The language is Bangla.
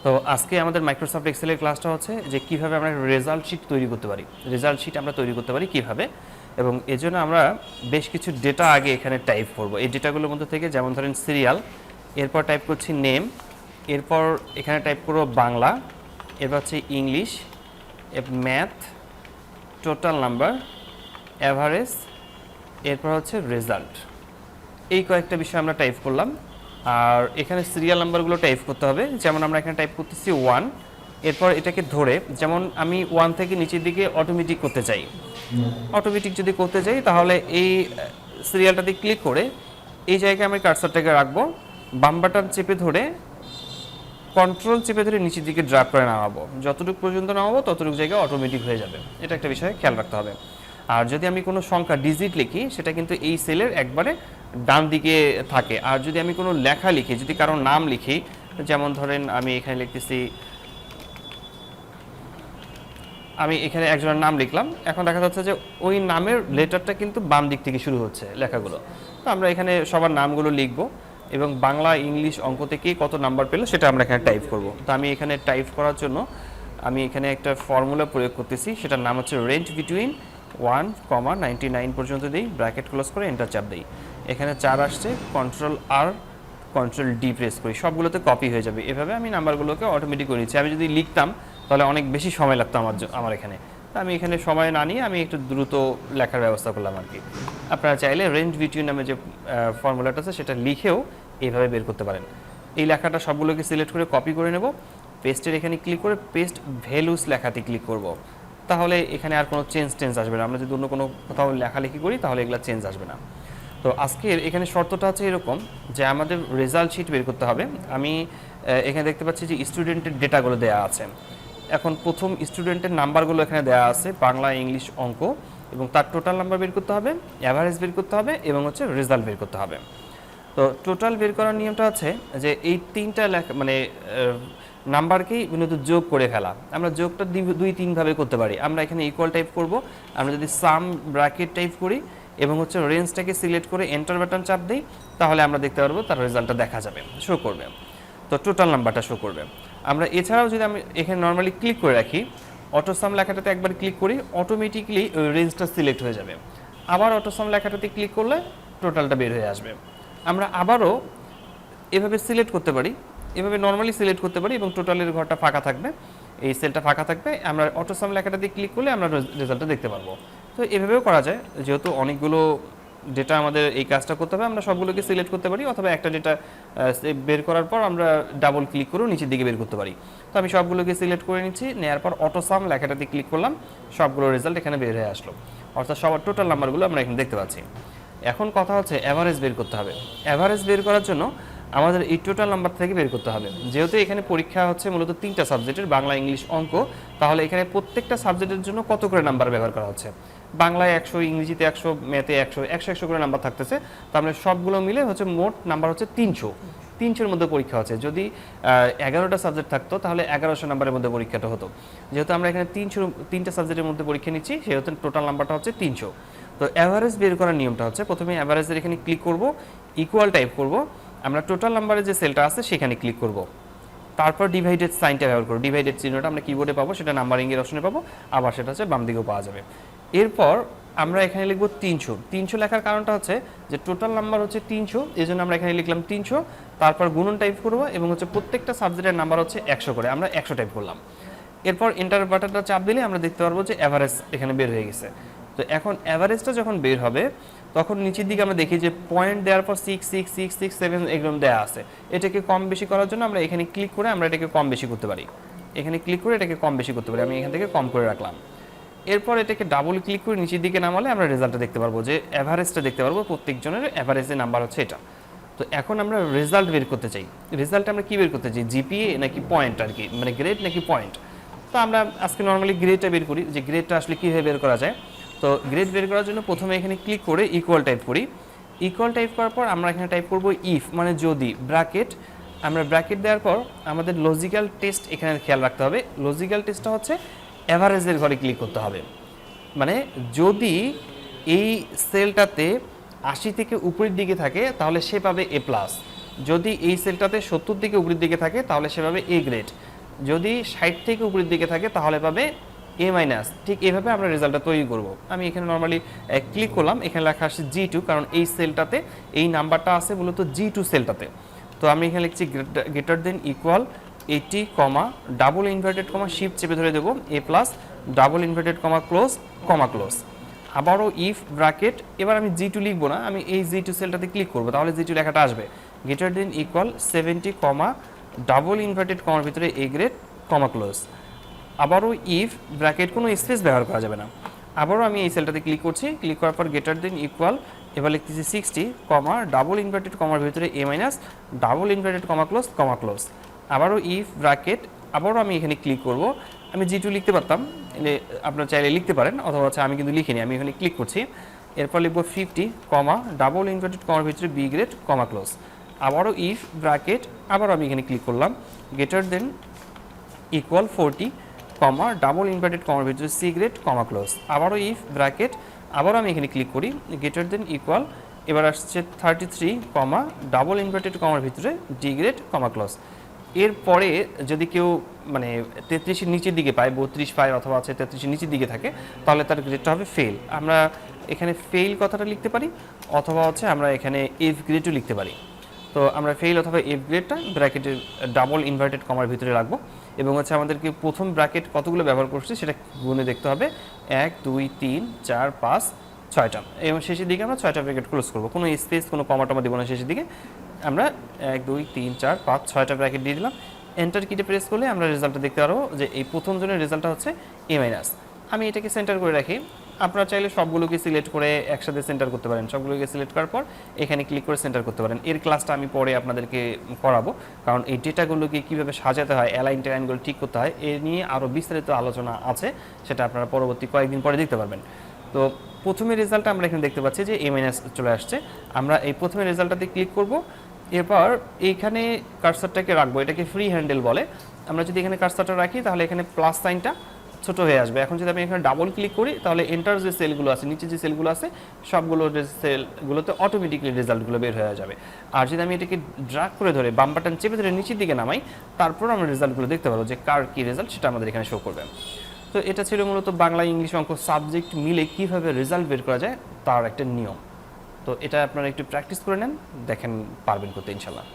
তো আজকে আমাদের মাইক্রোসফট এক্সেলের ক্লাসটা হচ্ছে যে কিভাবে আমরা রেজাল্ট শিট তৈরি করতে পারি, রেজাল্ট শিট আমরা তৈরি করতে পারি কিভাবে, এবং এজন্য আমরা বেশ কিছু ডেটা আগে এখানে টাইপ করব। এই ডেটাগুলোর মধ্যে থেকে যেমন ধরেন সিরিয়াল, এরপর টাইপ করছি নেম, এরপর এখানে টাইপ করব বাংলা, এরপর হচ্ছে English, math, total number, average, এরপর হচ্ছে রেজাল্ট। এই কয়েকটা বিষয় আমরা টাইপ করলাম। আর এখানে সিরিয়াল নাম্বারগুলো টাইপ করতে হবে। যেমন আমরা এখানে টাইপ করতেছি 1, এরপর এটাকে ধরে, যেমন আমি 1 থেকে নিচের দিকে অটোমেটিক করতে চাই, অটোমেটিক যদি করতে চাই তাহলে এই সিরিয়ালটাতে ক্লিক করে এই জায়গায় আমি কার্সারটাকে রাখবো, বাম বাটন চেপে ধরে কন্ট্রোল চেপে ধরে নিচের দিকে ড্রাগ করে নামাবো, যতটুকু পর্যন্ত নামাবো ততটুকু জায়গায় অটোমেটিক হয়ে যাবে। এটা একটা বিষয় খেয়াল রাখতে হবে। আর যদি আমি কোনো সংখ্যা ডিজিট লিখি সেটা কিন্তু এই সেলের একবারে ডান দিকে থাকে। আর যদি আমি কোনো লেখা লিখি, যদি কারোর নাম লিখি, যেমন ধরেন আমি এখানে লিখতেছি, আমি এখানে একজনের নাম লিখলাম, এখন দেখা যাচ্ছে যে ওই নামের লেটারটা কিন্তু বাম দিক থেকে শুরু হচ্ছে লেখাগুলো। তো আমরা এখানে সবার নামগুলো লিখব এবং বাংলা, ইংলিশ, অঙ্ক থেকে কত নাম্বার পেলো সেটা আমরা এখানে টাইপ করব। তো আমি এখানে টাইপ করার জন্য আমি এখানে একটা ফর্মুলা প্রয়োগ করতেছি, সেটার নাম হচ্ছে রেঞ্জ বিটুইন 1,99 পর্যন্ত দিই, ব্র্যাকেট ক্লোজ করে এন্টার চাপ দিই। এখানে 4 আসছে, কন্ট্রোল আর কন্ট্রোল ডি প্রেস করি, সবগুলোতে কপি হয়ে যাবে। এভাবে আমি নাম্বারগুলোকে অটোমেটিক করে নিচ্ছি। আমি যদি লিখতাম তাহলে অনেক বেশি সময় লাগতো আমার এখানে। আমি এখানে সময় না নিয়ে আমি একটু দ্রুত লেখার ব্যবস্থা করলাম আর কি। আপনারা চাইলে রেঞ্জ বিটুইন নামে যে ফর্মুলাটা আছে সেটা লিখেও এইভাবে বের করতে পারেন। এই লেখাটা সবগুলোকে সিলেক্ট করে কপি করে নেব, পেস্টের এখানে ক্লিক করে পেস্ট ভ্যালুস লেখাতে ক্লিক করব। তাহলে এখানে আর কোনো চেঞ্জ আসবে না। আমরা যদি অন্য কোনো কোথাও লেখালেখি করি তাহলে এগুলো চেঞ্জ আসবে না। তো আজকের এখানে শর্তটা হচ্ছে এরকম যে আমাদের রেজাল্ট শিট বের করতে হবে। আমি এখানে দেখতে পাচ্ছি যে স্টুডেন্টের ডেটাগুলো দেওয়া আছে। এখন প্রথম স্টুডেন্টের নাম্বারগুলো এখানে দেওয়া আছে, বাংলা, ইংলিশ, অঙ্ক, এবং তার টোটাল নাম্বার বের করতে হবে, অ্যাভারেজ বের করতে হবে এবং হচ্ছে রেজাল্ট বের করতে হবে। তো টোটাল বের করার নিয়মটা হচ্ছে যে এই তিনটা মানে নাম্বারকেই মূলত যোগ করে ফেলা। আমরা যোগটা 2-3 ভাবে করতে পারি। আমরা এখানে ইকুয়াল টাইপ করব, আমরা যদি সাম ব্র্যাকেট টাইপ করি এবং হচ্ছে রেঞ্জটাকে সিলেক্ট করে এন্টার বাটন চাপ দিই তাহলে আমরা দেখতে পারবো তার রেজাল্টটা দেখা যাবে, শো করবে। তো টোটাল নাম্বারটা শো করবে। আমরা এছাড়াও যদি আমি এখানে নর্মালি ক্লিক করে রাখি, অটোসাম লেখাটাতে একবার ক্লিক করি, অটোমেটিকলি ওই রেঞ্জটা সিলেক্ট হয়ে যাবে। আবার অটোসাম লেখাটাতে ক্লিক করলে টোটালটা বের হয়ে আসবে। আমরা আবারও এভাবে সিলেক্ট করতে পারি, এভাবে নর্মালি সিলেক্ট করতে পারি এবং টোটালের ঘরটা ফাঁকা থাকবে, এই সেলটা ফাঁকা থাকবে। আমরা অটোসাম লেখাটাতে ক্লিক করলে আমরা রেজাল্টটা দেখতে পারবো। তো এভাবেও করা যায়, যেহেতু অনেকগুলো ডেটা আমাদের এই কাজটা করতে হবে, আমরা সবগুলোকে সিলেক্ট করতে পারি, অথবা একটা ডেটা বের করার পর আমরা ডাবল ক্লিক করেও নিচের দিকে বের করতে পারি। তো আমি সবগুলোকে সিলেক্ট করে নিচ্ছি, নেওয়ার পর অটোসাম লেখাটাতে ক্লিক করলাম, সবগুলো রেজাল্ট এখানে বের হয়ে আসলো, অর্থাৎ সবার টোটাল নাম্বারগুলো আমরা এখানে দেখতে পাচ্ছি। এখন কথা হচ্ছে অ্যাভারেজ বের করতে হবে। অ্যাভারেজ বের করার জন্য আমাদের এই টোটাল নাম্বার থেকে বের করতে হবে। যেহেতু এখানে পরীক্ষা হচ্ছে মূলত 3টা সাবজেক্টের, বাংলা, ইংলিশ, অঙ্ক, তাহলে এখানে প্রত্যেকটা সাবজেক্টের জন্য কত করে নাম্বার ব্যবহার করা হচ্ছে। বাংলায় 100, ইংরেজিতে 100, ম্যাথে 100 করে নাম্বার থাকতেছে। তো আমরা সবগুলো মিলে হচ্ছে মোট নাম্বার হচ্ছে 300-300-র মধ্যে পরীক্ষা হচ্ছে। যদি 11টা সাবজেক্ট থাকতো তাহলে 1100 নাম্বারের মধ্যে পরীক্ষাটা হতো। যেহেতু আমরা এখানে 3টা সাবজেক্টের মধ্যে পরীক্ষা নিচ্ছি, সেহেতু টোটাল নাম্বারটা হচ্ছে 300। তো অ্যাভারেজ বের করার নিয়মটা হচ্ছে প্রথমে অ্যাভারেজের এখানে ক্লিক করব, ইকুয়াল টাইপ করব, আমরা টোটাল নাম্বারের যে সেলটা আছে সেখানে ক্লিক করব, তারপর ডিভাইডেড সাইনটা ব্যবহার করব। ডিভাইডেড চিহ্নটা আমরা কিবোর্ডে পাবো, সেটা নাম্বারিংয়ের অপশনে পাবো, আবার সেটা হচ্ছে বাম দিকেও পাওয়া যাবে। এরপর আমরা এখানে লিখব 300 লেখার কারণটা হচ্ছে যে টোটাল নাম্বার হচ্ছে 300, এই জন্য আমরা এখানে লিখলাম 300। তারপর গুণন টাইপ করব এবং হচ্ছে প্রত্যেকটা সাবজেক্টের নাম্বার হচ্ছে 100 করে, আমরা 100 টাইপ করলাম। এরপর এন্টার বাটনটা চাপ দিলে আমরা দেখতে পারবো যে অ্যাভারেজ এখানে বের হয়ে গেছে। তো এখন অ্যাভারেজটা যখন বের হবে তখন নিচের দিকে আমরা দেখি যে পয়েন্ট দেওয়ার পর 6, 6, 6, 6, 7 এগুলো দেওয়া আছে। এটাকে কম বেশি করার জন্য আমরা এখানে ক্লিক করে আমরা এটাকে কম বেশি করতে পারি, এখানে ক্লিক করে এটাকে কম বেশি করতে পারি। আমি এখান থেকে কম করে রাখলাম। এরপর এটাকে ডাবল ক্লিক করে নিচের দিকে নামালে আমরা রেজাল্টটা দেখতে পারবো, যে অ্যাভারেজটা দেখতে পারবো, প্রত্যেকজনের অ্যাভারেজের নাম্বার হচ্ছে এটা। তো এখন আমরা রেজাল্ট বের করতে চাই। রেজাল্ট আমরা কি বের করতে চাই, জিপিএ নাকি পয়েন্ট আর কি, মানে গ্রেড নাকি পয়েন্ট। তো আমরা আজকে নর্মালি গ্রেডটা বের করি, যে গ্রেডটা আসলে কীভাবে বের করা যায়। তো গ্রেড বের করার জন্য প্রথমে এখানে ক্লিক করে ইকুয়াল টাইপ করি। ইকুয়াল টাইপ করার পর আমরা এখানে টাইপ করব ইফ, মানে যদি, ব্র্যাকেট। আমরা ব্র্যাকেট দেওয়ার পর আমাদের লজিক্যাল টেস্ট এখানে খেয়াল রাখতে হবে। লজিক্যাল টেস্টটা হচ্ছে অ্যাভারেজের ঘরে ক্লিক করতে হবে, মানে যদি এই সেলটাতে 80 থেকে উপরের দিকে থাকে তাহলে সে পাবে A+, যদি এই সেলটাতে 70 থেকে উপরের দিকে থাকে তাহলে সে পাবে A গ্রেড। যদি 60 থেকে উপরের দিকে থাকে তাহলে পাবে এ মাইনাস। ঠিক এইভাবে আমরা রেজাল্টটা তৈরি করব। আমি এখানে নর্মালি ক্লিক করলাম, এখানে লেখা আসছে G2, কারণ এই সেলটাতে এই নাম্বারটা আছে মূলত G2 সেলটাতে। তো আমি এখানে লিখছি greater than equal 80 comma double inverted comma shift চেপে ধরে দেবো A plus double inverted comma close. আবারও ইফ ব্র্যাকেট, এবার আমি G2 লিখবো না, আমি এই G2 সেলটাতে ক্লিক করবো, তাহলে G2 লেখাটা আসবে। গ্রেটার দেন ইকুয়াল 70 কমা ডাবল ইনভার্টেড কমার ভিতরে এ গ্রেড কমা ক্লোজ। আবারও ইফ ব্র্যাকেট, কোনো স্পেস ব্যবহার করা যাবে না। আবারও আমি এই সেলটাতে ক্লিক করছি, ক্লিক করার পর গ্রেটার দেন ইকুয়াল, এবার লিখতেছি 60 কমা ডাবল ইনভার্টেড কমার ভিতরে A minus double inverted comma close. আবারও ইফ ব্র্যাকেট, আবারও আমি এখানে ক্লিক করব। আমি G2 লিখতে পারতাম, আপনারা চাইলে লিখতে পারেন, অথবা আমি কিন্তু লিখিনি, আমি এখানে ক্লিক করছি। এরপর লিখব 50 কমা ডাবল ইনভার্টেড কমার ভিতরে বি গ্রেড কমা ক্লোজ। আবারও ইফ ব্র্যাকেট, আবারও আমি এখানে ক্লিক করলাম, গ্রেটার দেন ইকুয়াল 40 কমা ডাবল ইনভার্টেড কমার ভিতরে সি গ্রেড কমা ক্লোজ। আবারও ইফ ব্র্যাকেট, আবারও আমি এখানে ক্লিক করি, গ্রেটার দেন ইকুয়াল, এবার আসছে 33 কমা ডাবল ইনভার্টেড কমার ভিতরে ডি গ্রেড কমা ক্লোজ। এরপরে যদি কেউ মানে 33-এর নিচের দিকে পায়, 32 পায়, অথবা 33-এর নিচের দিকে থাকে, তাহলে তার গ্রেডটা হবে ফেল। আমরা এখানে ফেল কথাটা লিখতে পারি, অথবা আমরা এখানে এফ গ্রেডও লিখতে পারি। তো আমরা ফেল অথবা এফ গ্রেডটা ব্র্যাকেটের ডাবল ইনভার্টেড কমার ভিতরে রাখবো, এবং আমাদেরকে প্রথম ব্র্যাকেট কতগুলো ব্যবহার করছি সেটা গুণে দেখতে হবে। 1 2 3 4 5 6টা, এবং শেষের দিকে আমরা 6টা ব্র্যাকেট ক্লোজ করবো, কোনো স্পেস কোনো কমা টমা দেবো না। শেষের দিকে আমরা 1 2 3 4 5 6টা ব্র্যাকেট দিয়ে দিলাম। এন্টার কিতে প্রেস করলে আমরা রেজাল্টটা দেখতে পারবো যে এই প্রথম জনের রেজাল্টটা হচ্ছে এ মাইনাস। আমি এটাকে সেন্টার করে রাখি। আপনারা চাইলে সবগুলোকে সিলেক্ট করে একসাথে সেন্টার করতে পারেন। সবগুলোকে সিলেক্ট করার পর এখানে ক্লিক করে সেন্টার করতে পারেন। এর ক্লাসটা আমি পরে আপনাদেরকে করাবো, কারণ এই ডেটাগুলোকে কীভাবে সাজাতে হয়, অ্যালাইন ট্যালাইনগুলো ঠিক করতে হয়, এ নিয়ে আরও বিস্তারিত আলোচনা আছে, সেটা আপনারা পরবর্তী কয়েকদিন পরে দেখতে পারবেন। তো প্রথমে রেজাল্টটা আমরা এখানে দেখতে পাচ্ছি যে এ মাইনাস চলে আসছে। আমরা এই প্রথমে রেজাল্টটাতে ক্লিক করব, এরপর এইখানে কার্সারটাকে রাখবো, এটাকে ফ্রি হ্যান্ডেল বলে। আমরা যদি এখানে কার্সারটা রাখি তাহলে এখানে প্লাস সাইনটা ছোট হয়ে আসবে। এখন যদি আমি এখানে ডাবল ক্লিক করি তাহলে এন্টার যে সেলগুলো আছে, নিচে যে সেলগুলো আছে, সবগুলো সেলগুলোতে অটোমেটিকলি রেজাল্টগুলো বের হয়ে যাবে। আর যদি আমি এটাকে ড্র্যাগ করে ধরে বাম বাটন চেপে ধরে নিচের দিকে নামাই, তারপর আমরা রেজাল্টগুলো দেখতে পারবো যে কার কী রেজাল্ট সেটা আমাদের এখানে শো করবে। তো এটা ছিল মূলত বাংলা ইংলিশ অঙ্ক সাবজেক্ট মিলে কীভাবে রেজাল্ট বের করা যায় তার একটা নিয়ম। তো এটা আপনারা একটু প্র্যাকটিস করে নেন, দেখেন পারবেন করতে ইনশাল্লাহ।